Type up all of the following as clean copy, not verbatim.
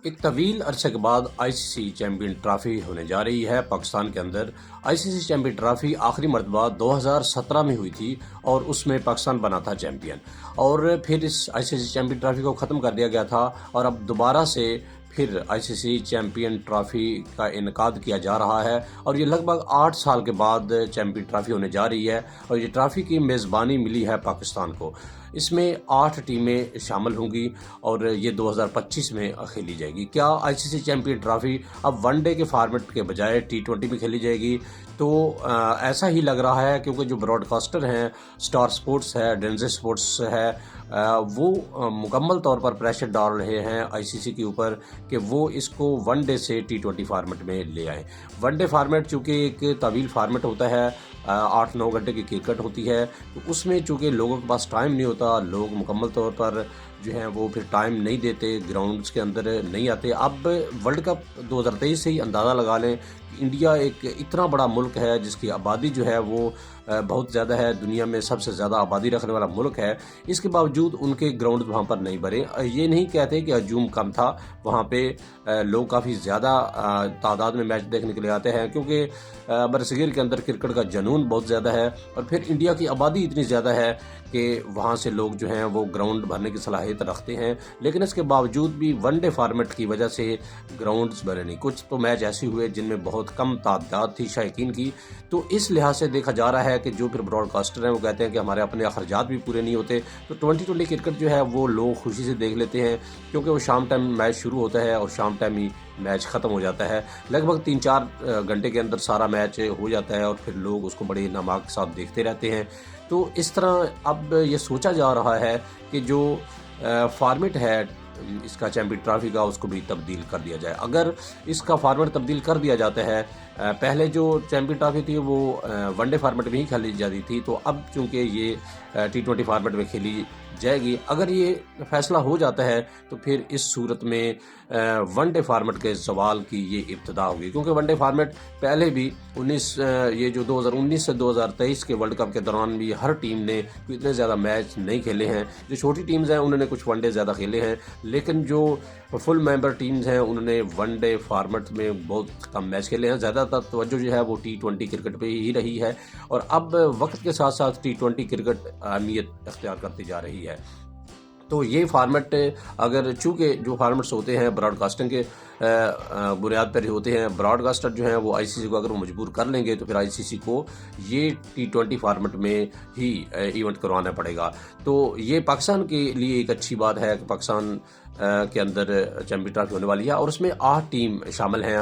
ایک طویل عرصے کے بعد آئی سی سی چیمپئن ٹرافی ہونے جا رہی ہے پاکستان کے اندر۔ آئی سی سی چیمپئن ٹرافی آخری مرتبہ 2017 میں ہوئی تھی اور اس میں پاکستان بنا تھا چیمپئن، اور پھر اس آئی سی سی چیمپئن ٹرافی کو ختم کر دیا گیا تھا، اور اب دوبارہ سے پھر آئی سی سی چیمپئن ٹرافی کا انعقاد کیا جا رہا ہے، اور یہ لگ بھگ 8 سال کے بعد چیمپئن ٹرافی ہونے جا رہی ہے، اور یہ ٹرافی کی میزبانی ملی ہے پاکستان کو۔ اس میں 8 ٹیمیں شامل ہوں گی اور یہ 2025 میں کھیلی جائے گی۔ کیا آئی سی سی چیمپئن ٹرافی اب ون ڈے کے فارمیٹ کے بجائے T20 میں کھیلی جائے گی؟ تو ایسا ہی لگ رہا ہے، کیونکہ جو براڈ کاسٹر ہیں، سٹار سپورٹس ہے، ڈینزے سپورٹس ہے، وہ مکمل طور پر پریشر ڈال رہے ہیں آئی سی سی کے اوپر کہ وہ اس کو ون ڈے سے T20 فارمیٹ میں لے آئیں۔ ون ڈے فارمیٹ چونکہ ایک طویل فارمیٹ ہوتا ہے، 8-9 گھنٹے کی کرکٹ ہوتی ہے، تو اس میں چونکہ لوگوں کے پاس ٹائم نہیں ہوتا، لوگ مکمل طور پر جو ہیں وہ پھر ٹائم نہیں دیتے، گراؤنڈز کے اندر نہیں آتے۔ اب ورلڈ کپ 2023 سے ہی اندازہ لگا لیں کہ انڈیا ایک اتنا بڑا ملک ہے جس کی آبادی جو ہے وہ بہت زیادہ ہے، دنیا میں سب سے زیادہ آبادی رکھنے والا ملک ہے، اس کے باوجود ان کے گراؤنڈز وہاں پر نہیں بھرے۔ یہ نہیں کہتے کہ ہجوم کم تھا، وہاں پہ لوگ کافی زیادہ تعداد میں میچ دیکھنے کے لیے آتے ہیں، کیونکہ برصغیر کے اندر کرکٹ کا جنون بہت زیادہ ہے، اور پھر انڈیا کی آبادی اتنی زیادہ ہے کہ وہاں سے لوگ جو ہیں وہ گراؤنڈ بھرنے کی صلاحیت رکھتے ہیں، لیکن اس کے باوجود بھی ون ڈے فارمیٹ کی وجہ سے گراؤنڈز بھرے نہیں۔ کچھ تو میچ ایسے ہوئے جن میں بہت کم تعداد تھی شائقین کی، تو اس لحاظ سے دیکھا جا رہا ہے کہ جو پھر براڈ کاسٹر ہیں وہ کہتے ہیں کہ ہمارے اپنے اخراجات بھی پورے نہیں ہوتے، تو 2020 کرکٹ جو ہے وہ لوگ خوشی سے دیکھ لیتے ہیں، کیونکہ وہ شام ٹائم میچ شروع ہوتا ہے اور شام ٹائم ہی میچ ختم ہو جاتا ہے، لگ بھگ 3-4 گھنٹے کے اندر سارا میچ ہو جاتا ہے، اور پھر لوگ اس کو بڑے انعامات کے ساتھ دیکھتے رہتے ہیں۔ تو اس طرح اب یہ سوچا جا رہا ہے کہ جو فارمیٹ ہے اس کا چیمپئن ٹرافی کا، اس کو بھی تبدیل کر دیا جائے۔ اگر اس کا فارمیٹ تبدیل کر دیا جاتا ہے، پہلے جو چیمپئن ٹرافی تھی وہ ون ڈے فارمیٹ میں ہی کھیلی جاتی تھی، تو اب چونکہ یہ T20 فارمیٹ میں کھیلی جائے گی، اگر یہ فیصلہ ہو جاتا ہے تو پھر اس صورت میں ون ڈے فارمیٹ کے زوال کی یہ ابتدا ہوگی، کیونکہ ون ڈے فارمیٹ پہلے بھی یہ جو 2019 سے 2023 کے ورلڈ کپ کے دوران بھی ہر ٹیم نے اتنے زیادہ میچ نہیں کھیلے ہیں۔ جو چھوٹی ٹیمز ہیں انہوں نے کچھ ون ڈے زیادہ کھیلے ہیں، لیکن جو فل ممبر ٹیمز ہیں انہوں نے ون ڈے فارمیٹ میں بہت کم میچ کھیلے ہیں۔ زیادہ تر توجہ جو ہے وہ T20 کرکٹ پہ ہی رہی ہے، اور اب وقت کے ساتھ ساتھ T20 کرکٹ اہمیت اختیار کرتی جا رہی ہے۔ تو یہ فارمیٹ اگر چونکہ جو فارمیٹس ہوتے ہیں براڈ کاسٹنگ کے بنیاد پر ہی ہوتے ہیں، براڈ کاسٹر جو ہیں وہ آئی سی سی کو اگر وہ مجبور کر لیں گے تو پھر آئی سی سی کو یہ T20 فارمیٹ میں ہی ایونٹ کروانا پڑے گا۔ تو یہ پاکستان کے لیے ایک اچھی بات ہے کہ پاکستان کے اندر چیمپئن ٹرافی ہونے والی ہے، اور اس میں 8 ٹیم شامل ہیں۔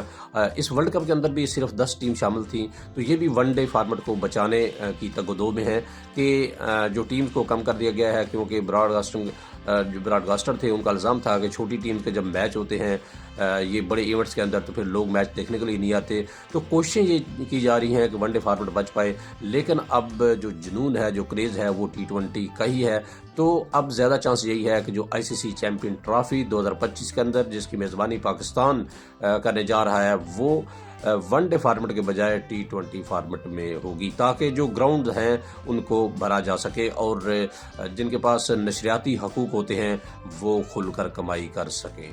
اس ورلڈ کپ کے اندر بھی صرف 10 ٹیم شامل تھیں، تو یہ بھی ون ڈے فارمیٹ کو بچانے کی تگ و دو میں ہے کہ جو ٹیم کو کم کر دیا گیا ہے، کیونکہ جو براڈ کاسٹر تھے ان کا الزام تھا کہ چھوٹی ٹیم کے جب میچ ہوتے ہیں یہ بڑے ایونٹس کے اندر تو پھر لوگ میچ دیکھنے کے لیے نہیں آتے، تو کوششیں یہ کی جا رہی ہیں کہ ون ڈے فارمیٹ بچ پائے، لیکن اب جو جنون ہے، جو کریز ہے وہ T20 کا ہی ہے۔ تو اب زیادہ چانس یہی ہے کہ جو آئی سی سی چیمپئن ٹرافی 2025 کے اندر جس کی میزبانی پاکستان کرنے جا رہا ہے، وہ ون ڈے فارمیٹ کے بجائے T20 فارمیٹ میں ہوگی، تاکہ جو گراؤنڈ ہیں ان کو بھرا جا سکے، اور جن کے پاس نشریاتی حقوق ہوتے ہیں وہ کھل کر کمائی کر سکیں۔